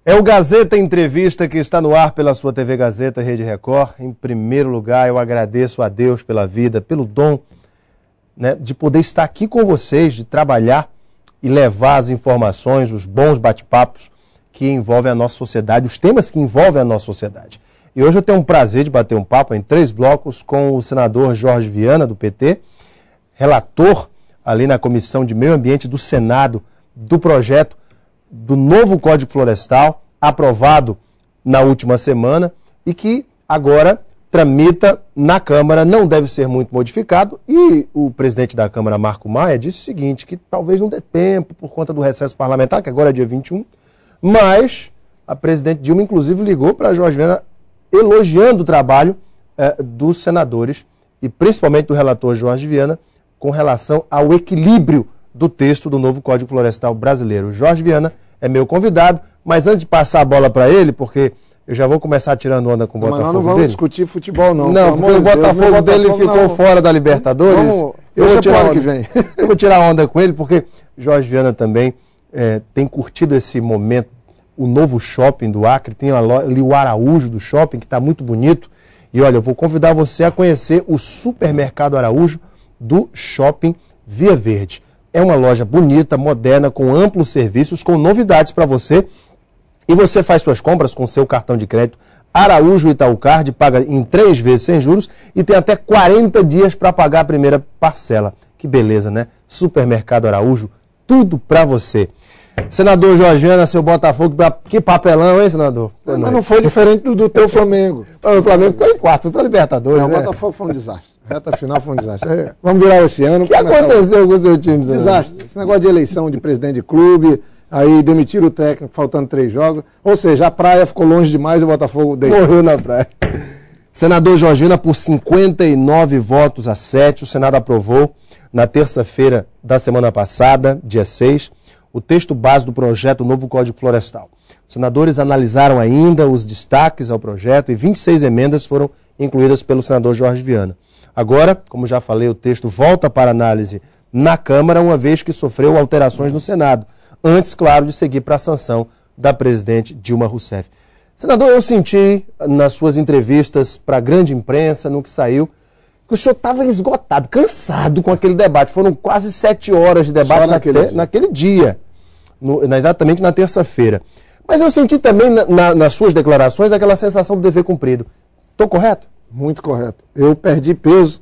É o Gazeta Entrevista que está no ar pela sua TV Gazeta, Rede Record. Em primeiro lugar, eu agradeço a Deus pela vida, pelo dom, né, de poder estar aqui com vocês, de trabalhar e levar as informações, os bons bate-papos que envolvem a nossa sociedade, os temas que envolvem a nossa sociedade. E hoje eu tenho um prazer de bater um papo em 3 blocos com o senador Jorge Viana, do PT, relator ali na Comissão de Meio Ambiente do Senado do projeto do novo Código Florestal, aprovado na última semana e que agora tramita na Câmara, não deve ser muito modificado. E o presidente da Câmara, Marco Maia, disse o seguinte, que talvez não dê tempo por conta do recesso parlamentar, que agora é dia 21, mas a presidente Dilma, inclusive, ligou para Jorge Viana elogiando o trabalho dos senadores e principalmente do relator Jorge Viana com relação ao equilíbrio do texto do novo Código Florestal brasileiro. Jorge Viana é meu convidado, mas antes de passar a bola para ele, porque eu já vou começar tirando onda com o Botafogo dele. Mas nós não vamos discutir futebol, não. Não, porque o Botafogo dele ficou fora da Libertadores. Eu vou tirar onda com ele, porque Jorge Viana também tem curtido esse momento, o novo shopping do Acre, tem ali o Araújo do shopping, que está muito bonito. E olha, eu vou convidar você a conhecer o Supermercado Araújo do Shopping Via Verde. É uma loja bonita, moderna, com amplos serviços, com novidades para você. E você faz suas compras com seu cartão de crédito Araújo Itaúcard, paga em 3 vezes sem juros e tem até 40 dias para pagar a primeira parcela. Que beleza, né? Supermercado Araújo, tudo para você. Senador Jorge Viana, seu Botafogo, que papelão, hein, senador? Mas não foi diferente do teu Flamengo. O Flamengo ficou em quarto, foi para a Libertadores, né? O Botafogo foi um desastre. Reta final foi um desastre. Vamos virar esse ano. O que aconteceu com o seu time? Desastre. Esse negócio de eleição de presidente de clube, aí demitiram o técnico, faltando 3 jogos. Ou seja, a praia ficou longe demais e o Botafogo morreu na praia. Senador Jorge Viana, por 59 votos a 7, o Senado aprovou na terça-feira da semana passada, dia 6, o texto base do projeto Novo Código Florestal. Os senadores analisaram ainda os destaques ao projeto e 26 emendas foram incluídas pelo senador Jorge Viana. Agora, como já falei, o texto volta para análise na Câmara, uma vez que sofreu alterações no Senado, antes, claro, de seguir para a sanção da presidente Dilma Rousseff. Senador, eu senti nas suas entrevistas para a grande imprensa, no que saiu, que o senhor estava esgotado, cansado com aquele debate. Foram quase 7 horas de debate naquele dia, exatamente na terça-feira. Mas eu senti também nas suas declarações aquela sensação do dever cumprido. Estou correto? Muito correto. Eu perdi peso,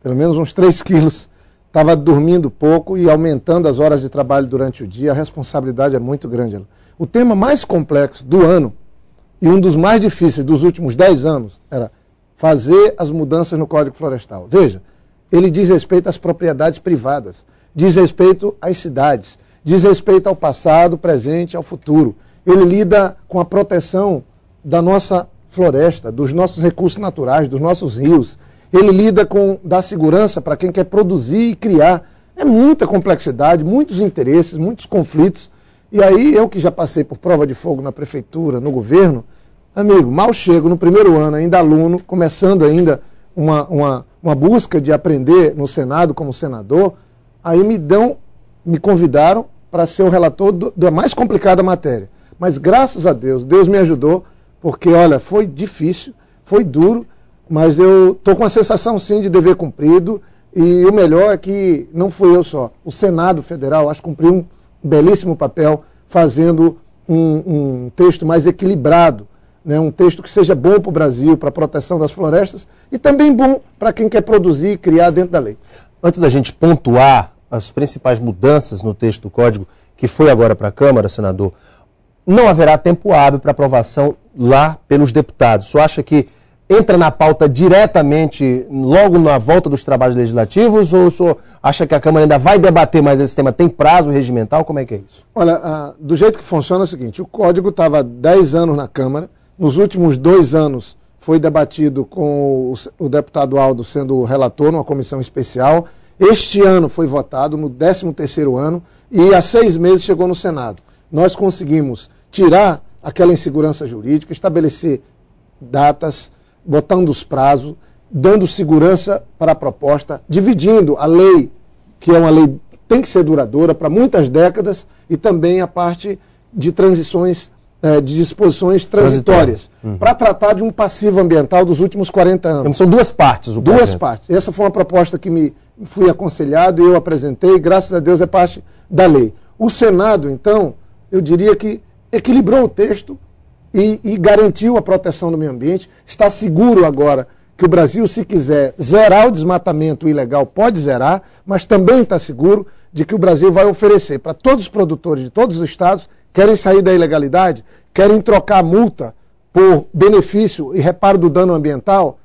pelo menos uns 3 quilos. Estava dormindo pouco e aumentando as horas de trabalho durante o dia. A responsabilidade é muito grande. O tema mais complexo do ano e um dos mais difíceis dos últimos 10 anos era fazer as mudanças no Código Florestal. Veja, ele diz respeito às propriedades privadas, diz respeito às cidades, diz respeito ao passado, presente, ao futuro. Ele lida com a proteção da nossa floresta, dos nossos recursos naturais, dos nossos rios. Ele lida com da segurança para quem quer produzir e criar. É muita complexidade, muitos interesses, muitos conflitos. E aí, eu que já passei por prova de fogo na prefeitura, no governo, amigo, mal chego no primeiro ano, ainda aluno, começando ainda uma busca de aprender no Senado como senador, aí me convidaram para ser o relator da mais complicada matéria. Mas graças a Deus, Deus me ajudou, porque, olha, foi difícil, foi duro, mas eu estou com a sensação, sim, de dever cumprido, e o melhor é que não fui eu só. O Senado Federal, acho que cumpriu um belíssimo papel, fazendo um texto mais equilibrado, né, um texto que seja bom para o Brasil, para a proteção das florestas, e também bom para quem quer produzir e criar dentro da lei. Antes da gente pontuar as principais mudanças no texto do Código, que foi agora para a Câmara, senador, não haverá tempo hábil para aprovação lá pelos deputados. O senhor acha que entra na pauta diretamente logo na volta dos trabalhos legislativos, ou o senhor acha que a Câmara ainda vai debater mais esse tema? Tem prazo regimental? Como é que é isso? Olha, do jeito que funciona é o seguinte, o Código estava há 10 anos na Câmara, nos últimos 2 anos foi debatido com o deputado Aldo sendo o relator numa comissão especial, este ano foi votado no 13º ano e há 6 meses chegou no Senado. Nós conseguimos tirar aquela insegurança jurídica, estabelecer datas, botando os prazos, dando segurança para a proposta, dividindo a lei, que é uma lei tem que ser duradoura para muitas décadas e também a parte de transições, de disposições transitórias, para tratar de um passivo ambiental dos últimos 40 anos. Então, são duas partes. Duas partes. Essa foi uma proposta que me fui aconselhado e eu apresentei, graças a Deus é parte da lei. O Senado, então, eu diria que equilibrou o texto e garantiu a proteção do meio ambiente. Está seguro agora que o Brasil, se quiser zerar o desmatamento ilegal, pode zerar, mas também está seguro de que o Brasil vai oferecer para todos os produtores de todos os estados, querem sair da ilegalidade, querem trocar a multa por benefício e reparo do dano ambiental,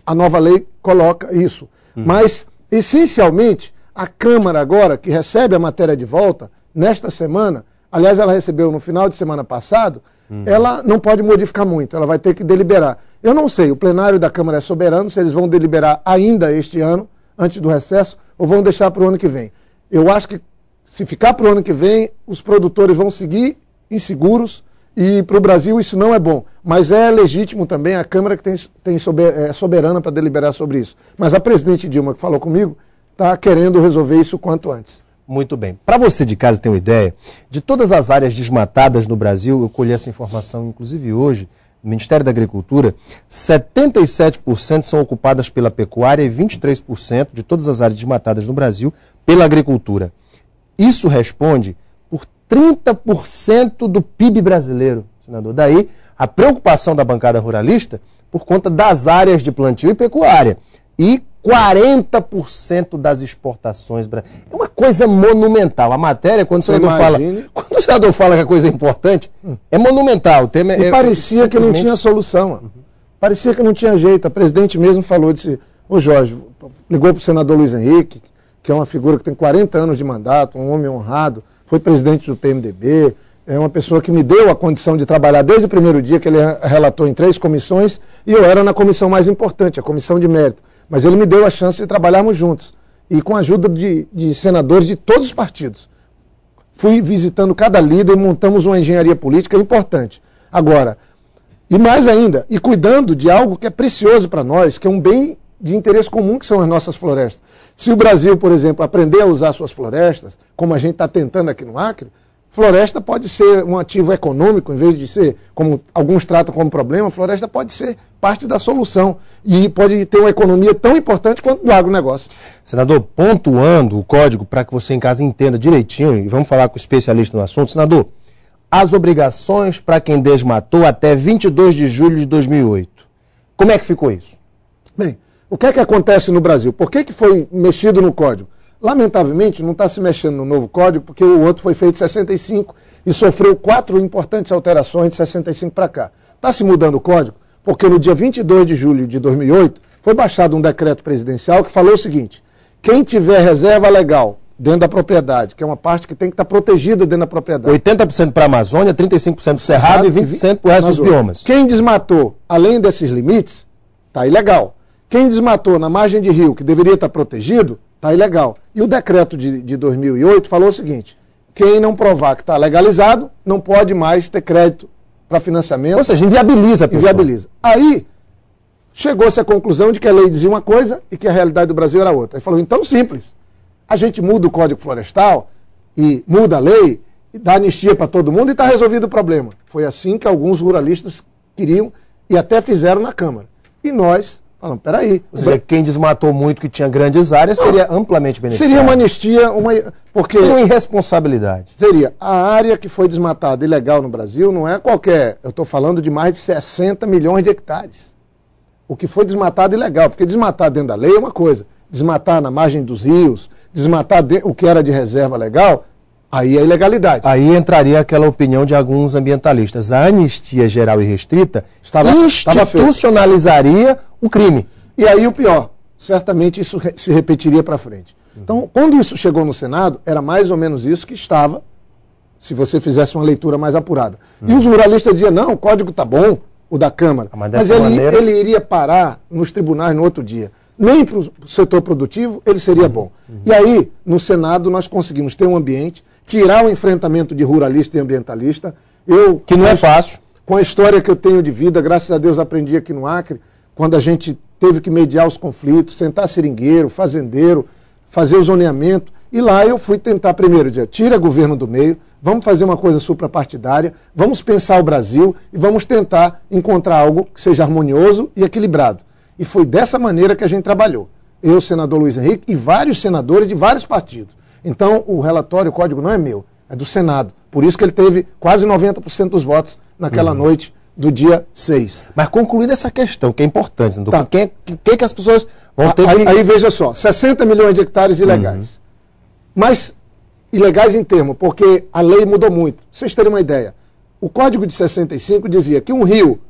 a nova lei coloca isso. Mas, essencialmente, a Câmara agora, que recebe a matéria de volta, nesta semana, aliás, ela recebeu no final de semana passado, ela não pode modificar muito, ela vai ter que deliberar. Eu não sei, o plenário da Câmara é soberano, se eles vão deliberar ainda este ano, antes do recesso, ou vão deixar para o ano que vem. Eu acho que, se ficar para o ano que vem, os produtores vão seguir inseguros e para o Brasil isso não é bom. Mas é legítimo também a Câmara que é soberana para deliberar sobre isso. Mas a presidente Dilma, que falou comigo, está querendo resolver isso o quanto antes. Muito bem. Para você de casa ter uma ideia, de todas as áreas desmatadas no Brasil, eu colhi essa informação inclusive hoje, no Ministério da Agricultura, 77% são ocupadas pela pecuária e 23% de todas as áreas desmatadas no Brasil pela agricultura. Isso responde por 30% do PIB brasileiro, senador. Daí a preocupação da bancada ruralista por conta das áreas de plantio e pecuária. E 40% das exportações brasileiras. É uma coisa monumental. A matéria, quando o senador fala que a coisa é importante, é monumental. O tema parecia que não tinha solução. Parecia que não tinha jeito. A presidente mesmo falou, disse, ô Jorge, ligou para o senador Luiz Henrique, que é uma figura que tem 40 anos de mandato, um homem honrado, foi presidente do PMDB, é uma pessoa que me deu a condição de trabalhar desde o primeiro dia que ele relatou em 3 comissões, e eu era na comissão mais importante, a comissão de mérito. Mas ele me deu a chance de trabalharmos juntos. E com a ajuda de senadores de todos os partidos. Fui visitando cada líder e montamos uma engenharia política importante. Agora, e mais ainda, e cuidando de algo que é precioso para nós, que é um bem de interesse comum, que são as nossas florestas. Se o Brasil, por exemplo, aprender a usar suas florestas, como a gente está tentando aqui no Acre, floresta pode ser um ativo econômico, em vez de ser, como alguns tratam como problema, floresta pode ser parte da solução e pode ter uma economia tão importante quanto do agronegócio. Senador, pontuando o código para que você em casa entenda direitinho, e vamos falar com o especialista no assunto, senador, as obrigações para quem desmatou até 22 de julho de 2008. Como é que ficou isso? Bem, o que é que acontece no Brasil? Por que foi mexido no código? Lamentavelmente, não está se mexendo no novo código, porque o outro foi feito em 65 e sofreu 4 importantes alterações de 65 para cá. Está se mudando o código, porque no dia 22 de julho de 2008 foi baixado um decreto presidencial que falou o seguinte: quem tiver reserva legal dentro da propriedade, que é uma parte que tem que estar protegida dentro da propriedade. 80% para a Amazônia, 35% para o Cerrado e 20% para o resto dos biomas. Quem desmatou além desses limites, está ilegal. Quem desmatou na margem de rio, que deveria estar protegido, está ilegal. E o decreto de 2008 falou o seguinte: quem não provar que está legalizado, não pode mais ter crédito para financiamento. Ou seja, inviabiliza. Inviabiliza. Aí, chegou-se à conclusão de que a lei dizia uma coisa e que a realidade do Brasil era outra. Aí falou, então simples, a gente muda o Código Florestal e muda a lei, e dá anistia para todo mundo e está resolvido o problema. Foi assim que alguns ruralistas queriam e até fizeram na Câmara. E nós falamos, peraí. Ou seja, quem desmatou muito, que tinha grandes áreas, seria amplamente beneficiado. Seria uma anistia, porque seria uma irresponsabilidade. Seria. A área que foi desmatada ilegal no Brasil não é qualquer, eu estou falando de mais de 60 milhões de hectares. O que foi desmatado ilegal, porque desmatar dentro da lei é uma coisa, desmatar na margem dos rios, desmatar o que era de reserva legal, aí é ilegalidade. Aí entraria aquela opinião de alguns ambientalistas. A anistia geral e restrita institucionalizaria o crime. E aí o pior, certamente isso se repetiria para frente. Então, quando isso chegou no Senado, era mais ou menos isso que estava, se você fizesse uma leitura mais apurada. E os ruralistas diziam, não, o código está bom, o da Câmara, mas ele iria parar nos tribunais no outro dia. Nem para o setor produtivo ele seria bom. E aí, no Senado, nós conseguimos ter um ambiente, tirar o enfrentamento de ruralista e ambientalista. Que não é fácil. Com a história que eu tenho de vida, graças a Deus aprendi aqui no Acre, quando a gente teve que mediar os conflitos, sentar seringueiro, fazendeiro, fazer o zoneamento, E lá eu fui tentar primeiro dizer, tira governo do meio, vamos fazer uma coisa suprapartidária, vamos pensar o Brasil e vamos tentar encontrar algo que seja harmonioso e equilibrado. E foi dessa maneira que a gente trabalhou. Eu, senador Luiz Henrique, e vários senadores de vários partidos. Então, o relatório, o código não é meu, é do Senado. Por isso que ele teve quase 90% dos votos naquela noite do dia 6. Mas concluindo essa questão, que é importante, Tá. que as pessoas vão ter Aí veja só, 60 milhões de hectares ilegais. Mas ilegais em termo, porque a lei mudou muito. Pra vocês terem uma ideia, o Código de 65 dizia que um rio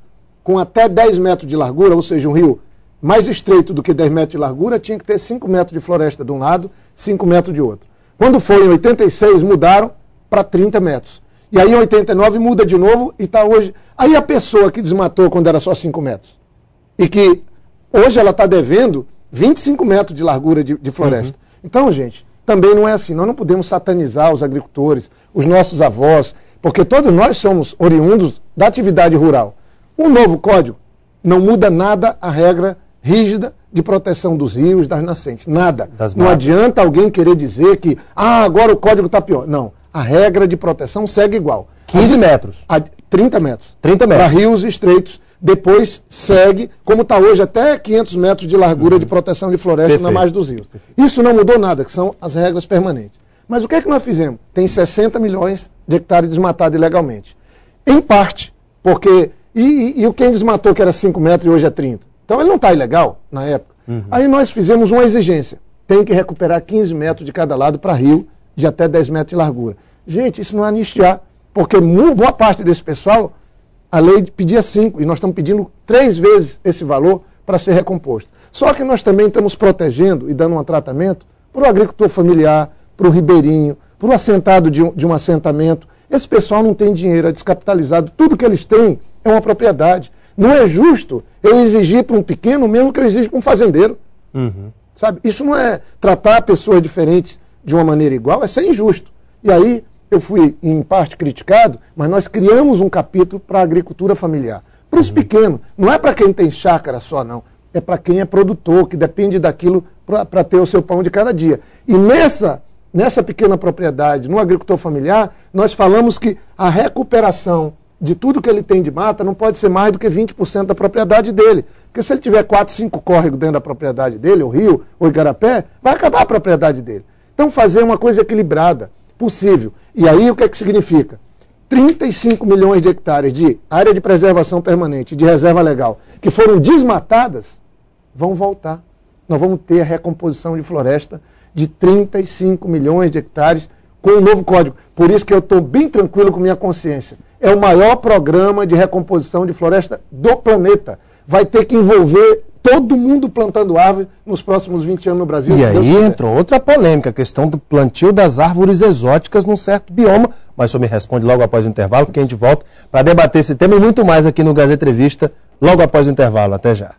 com até 10 metros de largura, ou seja, um rio mais estreito do que 10 metros de largura, tinha que ter 5 metros de floresta de um lado, 5 metros de outro. Quando foi em 86, mudaram para 30 metros. E aí em 89 muda de novo e está hoje... Aí a pessoa que desmatou quando era só 5 metros, e que hoje ela está devendo 25 metros de largura de floresta. Então, gente, também não é assim. Nós não podemos satanizar os agricultores, os nossos avós, porque todos nós somos oriundos da atividade rural. O novo código não muda nada a regra rígida de proteção dos rios, das nascentes. Nada. Não adianta alguém querer dizer que agora o código está pior. Não. A regra de proteção segue igual. 15 metros. 30 metros. 30 metros. Para rios estreitos. Depois segue, como está hoje, até 500 metros de largura de proteção de floresta na margem dos rios. Isso não mudou nada, que são as regras permanentes. Mas o que é que nós fizemos? Tem 60 milhões de hectares desmatados ilegalmente. Em parte, porque... E quem desmatou que era 5 metros e hoje é 30? Então ele não está ilegal na época. Aí nós fizemos uma exigência. Tem que recuperar 15 metros de cada lado para rio de até 10 metros de largura. Gente, isso não é anistiar, porque boa parte desse pessoal, a lei pedia 5, e nós estamos pedindo 3 vezes esse valor para ser recomposto. Só que nós também estamos protegendo e dando um tratamento para o agricultor familiar, para o ribeirinho, para o assentado de um assentamento. Esse pessoal não tem dinheiro, é descapitalizado. Tudo que eles têm é uma propriedade. Não é justo eu exigir para um pequeno o mesmo que eu exijo para um fazendeiro. Sabe? Isso não é tratar pessoas diferentes de uma maneira igual, é ser injusto. E aí eu fui, em parte, criticado, mas nós criamos um capítulo para a agricultura familiar. Para os pequenos, não é para quem tem chácara só, não. É para quem é produtor, que depende daquilo para ter o seu pão de cada dia. E nessa pequena propriedade, no agricultor familiar, nós falamos que a recuperação de tudo que ele tem de mata não pode ser mais do que 20% da propriedade dele. Porque se ele tiver 4, 5 córregos dentro da propriedade dele, ou rio, ou igarapé, vai acabar a propriedade dele. Então fazer uma coisa equilibrada, possível. E aí o que é que significa? 35 milhões de hectares de área de preservação permanente, de reserva legal, que foram desmatadas, vão voltar. Nós vamos ter a recomposição de floresta de 35 milhões de hectares com o novo código. Por isso que eu estou bem tranquilo com minha consciência. É o maior programa de recomposição de floresta do planeta. Vai ter que envolver todo mundo plantando árvore nos próximos 20 anos no Brasil. E aí entrou outra polêmica, a questão do plantio das árvores exóticas num certo bioma. Mas o senhor me responde logo após o intervalo, porque a gente volta para debater esse tema e muito mais aqui no Gazeta Entrevista, logo após o intervalo. Até já.